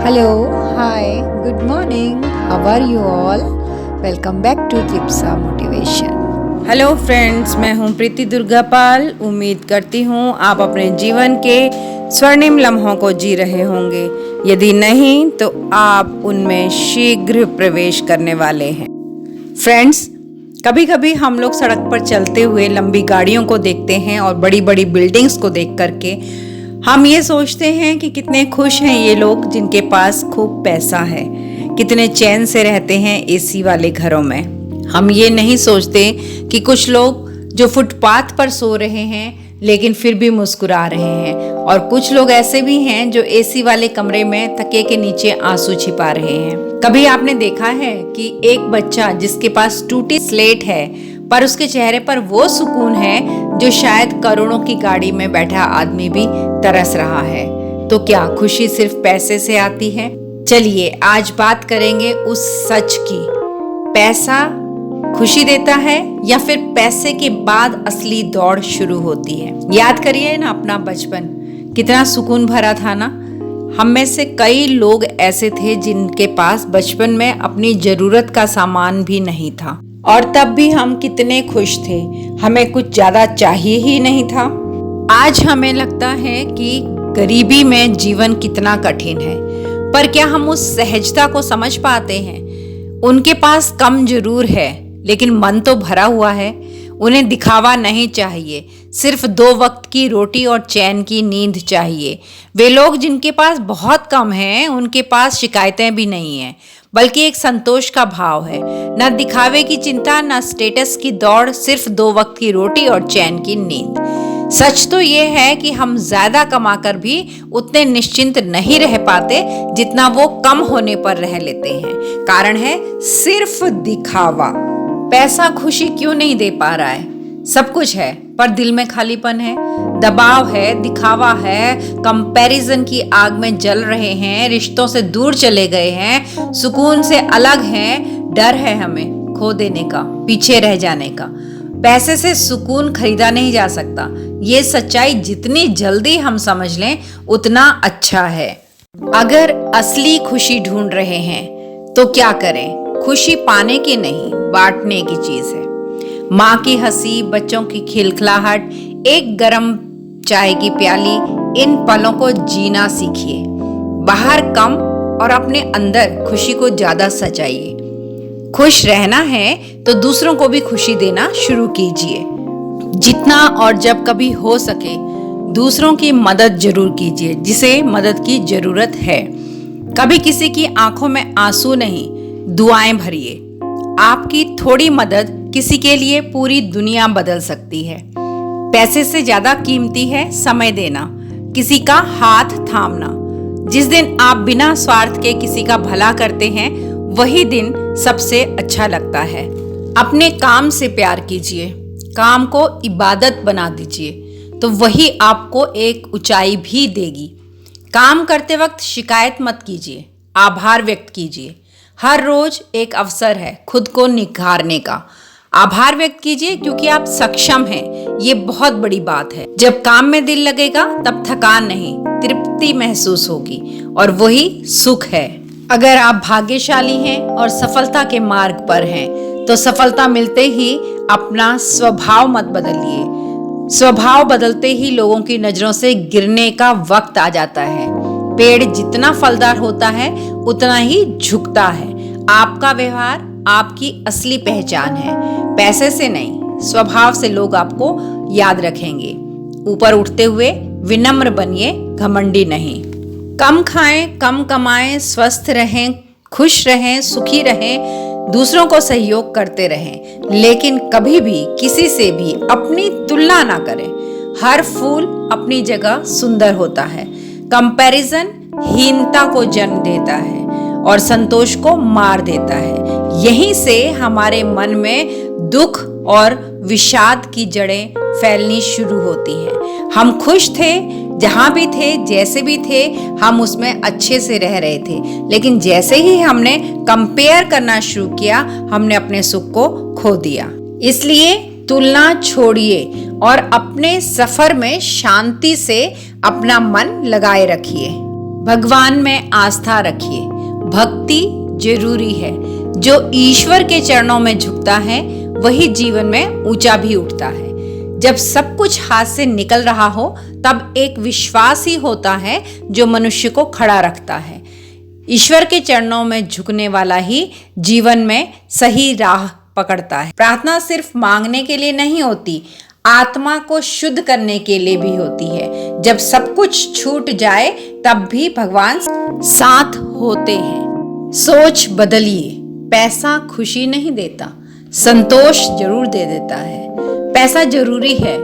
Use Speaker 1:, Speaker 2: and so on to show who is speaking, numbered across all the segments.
Speaker 1: Hello, hi, good morning. How are you all? Welcome back to Tripsa Motivation.
Speaker 2: Hello friends, मैं हूं प्रीति दुर्गापाल। उम्मीद करती हूं आप अपने जीवन के स्वर्णिम लम्हों को जी रहे होंगे। यदि नहीं तो आप उनमें शीघ्र प्रवेश करने वाले हैं। फ्रेंड्स, कभी कभी हम लोग सड़क पर चलते हुए लंबी गाड़ियों को देखते हैं और बड़ी बड़ी बिल्डिंग्स को देख करके हम ये सोचते हैं कि कितने खुश हैं ये लोग जिनके पास खूब पैसा है, कितने चैन से रहते हैं एसी वाले घरों में। हम ये नहीं सोचते कि कुछ लोग जो फुटपाथ पर सो रहे हैं लेकिन फिर भी मुस्कुरा रहे हैं, और कुछ लोग ऐसे भी हैं जो एसी वाले कमरे में तकिए के नीचे आंसू छिपा रहे हैं। कभी आपने देखा है कि एक बच्चा जिसके पास टूटी स्लेट है पर उसके चेहरे पर वो सुकून है जो शायद करोड़ों की गाड़ी में बैठा आदमी भी तरस रहा है। तो क्या खुशी सिर्फ पैसे से आती है? चलिए आज बात करेंगे उस सच की। पैसा खुशी देता है या फिर पैसे के बाद असली दौड़ शुरू होती है? याद करिए ना अपना बचपन, कितना सुकून भरा था ना। हम में से कई लोग ऐसे थे जिनके पास बचपन में अपनी जरूरत का सामान भी नहीं था, और तब भी हम कितने खुश थे, हमें कुछ ज्यादा चाहिए ही नहीं था। आज हमें लगता है कि गरीबी में जीवन कितना कठिन है, पर क्या हम उस सहजता को समझ पाते हैं? उनके पास कम जरूर है लेकिन मन तो भरा हुआ है। उन्हें दिखावा नहीं चाहिए, सिर्फ 2 वक्त की रोटी और चैन की नींद चाहिए। वे लोग जिनके पास बहुत कम है, उनके पास शिकायतें भी नहीं है, बल्कि एक संतोष का भाव है। न दिखावे की चिंता, न स्टेटस की दौड़, सिर्फ 2 वक्त की रोटी और चैन की नींद। सच तो ये है कि हम ज्यादा कमाकर भी उतने निश्चिंत नहीं रह पाते जितना वो कम होने पर रह लेते हैं। कारण है सिर्फ दिखावा। पैसा खुशी क्यों नहीं दे पा रहा है? सब कुछ है पर दिल में खालीपन है, दबाव है, दिखावा है, कंपैरिजन की आग में जल रहे हैं, रिश्तों से दूर चले गए हैं, सुकून से अलग हैं, डर है हमें खो देने का, पीछे रह जाने का। पैसे से सुकून खरीदा नहीं जा सकता। ये सच्चाई जितनी जल्दी हम समझ लें उतना अच्छा है। अगर असली खुशी ढूंढ रहे हैं तो क्या करें? खुशी पाने की नहीं, बांटने की चीज है। माँ की हंसी, बच्चों की खिलखिलाहट, एक गरम चाय की प्याली, इन पलों को जीना सीखिए। बाहर कम और अपने अंदर खुशी को ज्यादा सजाइए। खुश रहना है तो दूसरों को भी खुशी देना शुरू कीजिए। जितना और जब कभी हो सके दूसरों की मदद जरूर कीजिए जिसे मदद की जरूरत है। कभी किसी की आंखों में आंसू नहीं, दुआएं भरिए। आपकी थोड़ी मदद किसी के लिए पूरी दुनिया बदल सकती है। पैसे से ज्यादा कीमती है समय देना, किसी का हाथ थामना। जिस दिन आप बिना स्वार्थ के किसी का भला करते हैं वही दिन सबसे अच्छा लगता है। अपने काम से प्यार कीजिए, काम को इबादत बना दीजिए तो वही आपको एक ऊंचाई भी देगी। काम करते वक्त शिकायत मत कीजिए, आभार व्यक्त कीजिए। हर रोज एक अवसर है खुद को निखारने का। आभार व्यक्त कीजिए क्योंकि आप सक्षम हैं, ये बहुत बड़ी बात है। जब काम में दिल लगेगा तब थकान नहीं, तृप्ति महसूस होगी, और वही सुख है। अगर आप भाग्यशाली हैं और सफलता के मार्ग पर हैं तो सफलता मिलते ही अपना स्वभाव मत बदलिए। स्वभाव बदलते ही लोगों की नजरों से गिरने का वक्त आ जाता है। पेड़ जितना फलदार होता है उतना ही झुकता है। आपका व्यवहार आपकी असली पहचान है, पैसे से नहीं, स्वभाव से लोग आपको याद रखेंगे। ऊपर उठते हुए विनम्र बनिए, घमंडी नहीं। कम खाएं, कम कमाएं, स्वस्थ रहें, खुश रहें, सुखी रहें, दूसरों को सहयोग करते रहें, लेकिन कभी भी किसी से भी अपनी तुलना ना करें। हर फूल अपनी जगह सुंदर होता है। कंपैरिजन हीनता को जन्म देता है और संतोष को मार देता है। यहीं से हमारे मन में दुख और विषाद की जड़ें फैलनी शुरू होती हैं। हम खुश थे, जहां भी थे, जैसे भी थे, हम उसमें अच्छे से रह रहे थे, लेकिन जैसे ही हमने कंपेयर करना शुरू किया हमने अपने सुख को खो दिया। इसलिए तुलना छोड़िए और अपने सफर में शांति से अपना मन लगाए रखिए। भगवान में आस्था रखिए। भक्ति जरूरी है। जो ईश्वर के चरणों में झुकता है वही जीवन में ऊंचा भी उठता है। जब सब कुछ हाथ से निकल रहा हो तब एक विश्वास ही होता है जो मनुष्य को खड़ा रखता है। ईश्वर के चरणों में झुकने वाला ही जीवन में सही राह पकड़ता है। प्रार्थना सिर्फ मांगने के लिए नहीं होती, आत्मा को शुद्ध करने के लिए भी होती है। जब सब कुछ छूट जाए तब भी भगवान साथ होते हैं। सोच बदलिए। पैसा खुशी नहीं देता, संतोष जरूर दे देता है। पैसा जरूरी है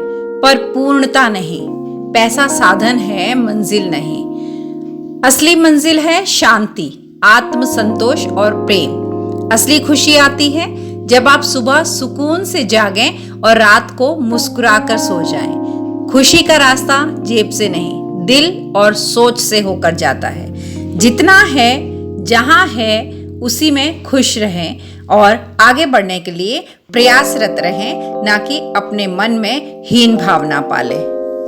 Speaker 2: पर पूर्णता नहीं। पैसा साधन है, मंजिल नहीं। असली मंजिल है शांति, आत्म संतोष और प्रेम। असली खुशी आती है जब आप सुबह सुकून से जागें और रात को मुस्कुराकर सो जाएं। खुशी का रास्ता जेब से नहीं, दिल और सोच से होकर जाता है। जितना है, जहां है, उसी में खुश रहें और आगे बढ़ने के लिए प्रयासरत रहें, ना कि अपने मन में हीन भावना पालें।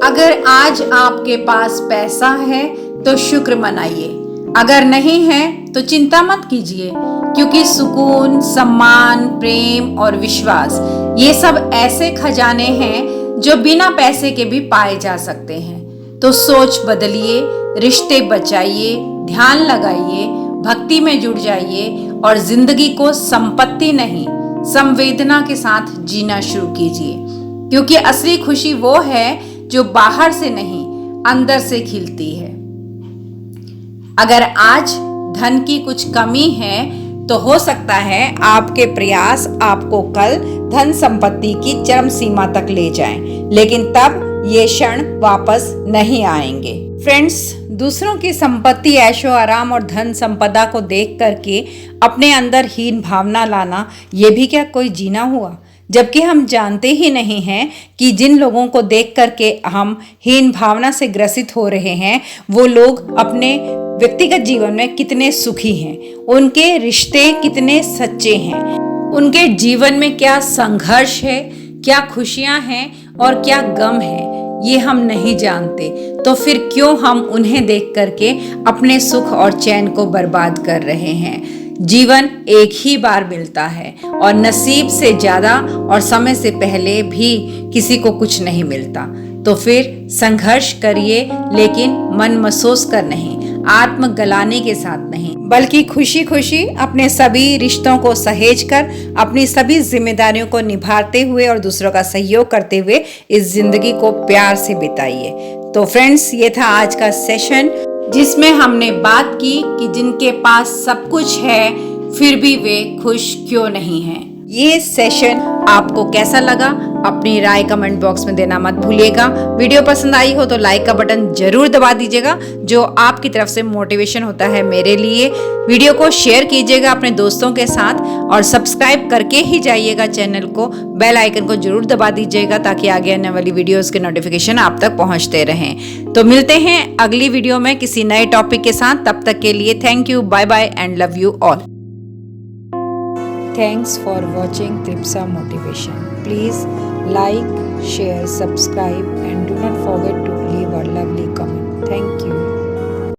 Speaker 2: अगर आज आपके पास पैसा है तो शुक्र मनाइए, अगर नहीं है तो चिंता मत कीजिए, क्योंकि सुकून, सम्मान, प्रेम और विश्वास ये सब ऐसे खजाने हैं जो बिना पैसे के भी पाए जा सकते हैं। तो सोच बदलिए, रिश्ते बचाइए, ध्यान लगाइए, भक्ति में जुड़ जाइए और जिंदगी को संपत्ति नहीं, संवेदना के साथ जीना शुरू कीजिए, क्योंकि असली खुशी वो है जो बाहर से नहीं, अंदर से खिलती है। अगर आज धन की कुछ कमी है तो हो सकता है आपके प्रयास आपको कल धन संपत्ति की चरम सीमा तक ले जाएं, लेकिन तब ये क्षण वापस नहीं आएंगे। फ्रेंड्स, दूसरों की संपत्ति, ऐशो आराम और धन संपदा को देख करके अपने अंदर हीन भावना लाना, ये भी क्या कोई जीना हुआ? जबकि हम जानते ही नहीं हैं कि जिन लोगों को देख करके हम हीन भावना से ग्रसित हो रहे हैं वो लोग अपने व्यक्तिगत जीवन में कितने सुखी हैं, उनके रिश्ते कितने सच्चे हैं, उनके जीवन में क्या संघर्ष है, क्या खुशियां हैं और क्या गम है, ये हम नहीं जानते। तो फिर क्यों हम उन्हें देख करके अपने सुख और चैन को बर्बाद कर रहे हैं? जीवन एक ही बार मिलता है और नसीब से ज्यादा और समय से पहले भी किसी को कुछ नहीं मिलता। तो फिर संघर्ष करिए, लेकिन मन महसूस कर नहीं, आत्म गलाने के साथ नहीं, बल्कि खुशी खुशी अपने सभी रिश्तों को सहेज कर, अपनी सभी जिम्मेदारियों को निभाते हुए और दूसरों का सहयोग करते हुए इस जिंदगी को प्यार से बिताइए। तो फ्रेंड्स, ये था आज का सेशन जिसमें हमने बात की कि जिनके पास सब कुछ है फिर भी वे खुश क्यों नहीं हैं। ये सेशन आपको कैसा लगा? अपनी राय कमेंट बॉक्स में देना मत भूलिएगा। वीडियो पसंद आई हो तो लाइक का बटन जरूर दबा दीजिएगा, जो आपकी तरफ से मोटिवेशन होता है मेरे लिए। वीडियो को शेयर कीजिएगा अपने दोस्तों के साथ और सब्सक्राइब करके ही जाइएगा चैनल को। बेल आइकन को जरूर दबा दीजिएगा ताकि आगे आने वाली वीडियोस के नोटिफिकेशन आप तक पहुंचते रहें। तो मिलते हैं अगली वीडियो में किसी नए टॉपिक के साथ। तब तक के लिए thank you, bye bye and love you all.
Speaker 1: Thanks for watching Tripsa Motivation. Please like, share, subscribe and do not forget to